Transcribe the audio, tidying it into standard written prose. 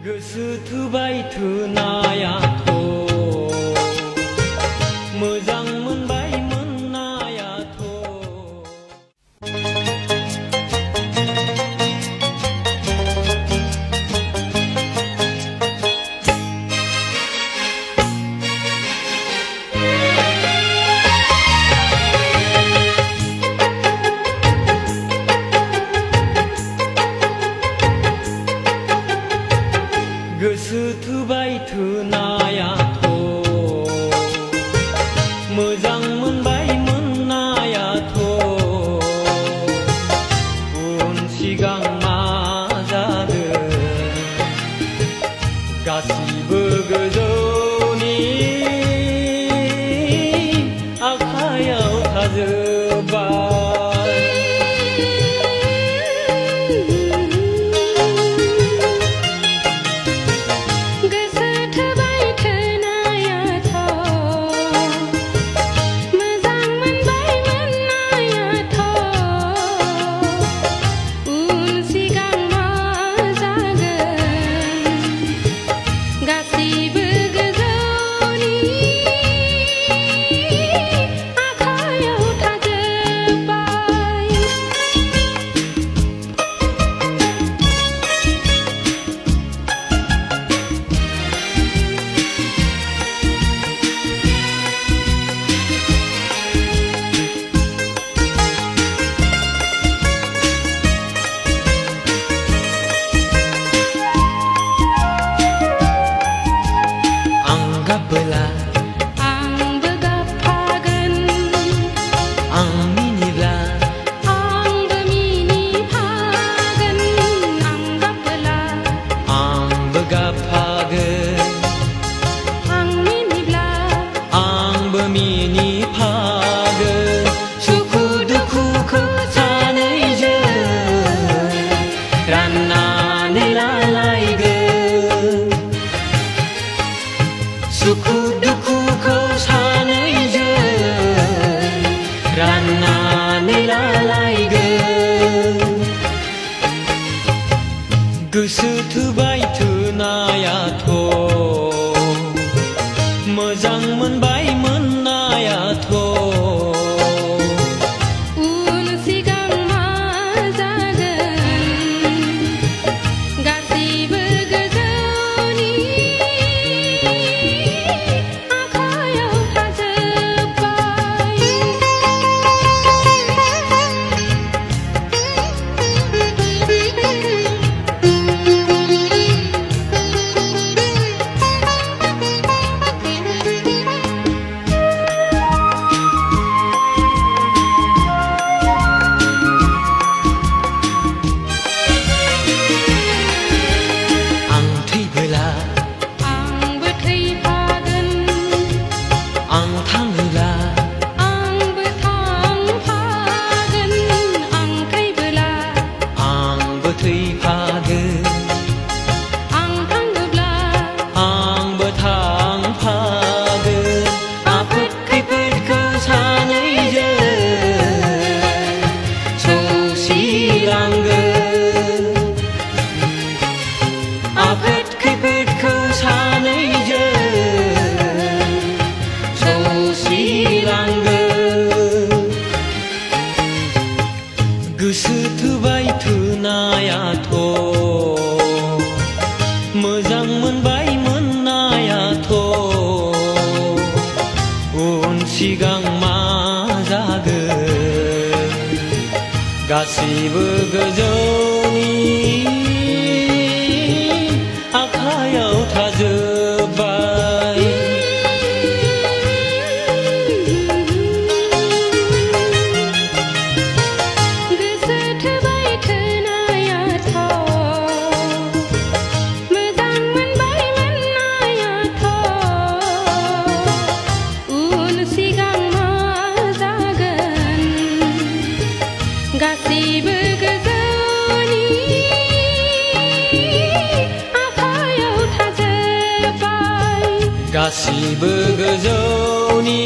गोसो थुबाय थुनायाथ' मोजां मोनबाय मोननायाथ' गोसो थुबाय थुनायाथ' मोजां मोनबाय मोननायाथ' उन सिगां मा जागोन गासिबो गोजौनि आखायाव थाजोब्बाय। गाबबोला आंबो गाबफागोन, आं मिनिब्ला आंबो मिनिफागोन। आं गाबबोला आंबो गाबफागोन, आं मिनिब्ला आंबो मिनिफागोन। सुखु दुखुखौ सानैजों राननानै लालायगोन। सुखु दुखुखौ सानैजों राननानै लालायगोन। गोसो थुबाय थुनायाथ' मोजां मोनबाय मोननायाथ' उन सिगां मा जागोन गासैबो गोजौनि आखायाव थाजोब्बाय। आं थैबोला आंबो थैफागोन, आं थाङोला आंबो थांफागोन। आं थैबोला आंबो थैफागोन, आं थाङोब्ला आंबो थांफागोन। आफोद खैफोदखौ सानैजों सौसिलांगोन। आफोद खैफोदखौ सानैजों सौसिलांगोन। गोसो थुबाय थुनायाथ' मोजां मोनबाय मोननायाथ' उन सिगां मा जागोन गासिबो गोजौनि आखायाव थाजोब्बाय। गोसो थुबाय थुनायाथ' मोजां मोनबाय मोननायाथ' उन सिगां मा जागोन गासैबो गोजौनि आखायाव थाजोब्बाय। गासिबो गोजौनि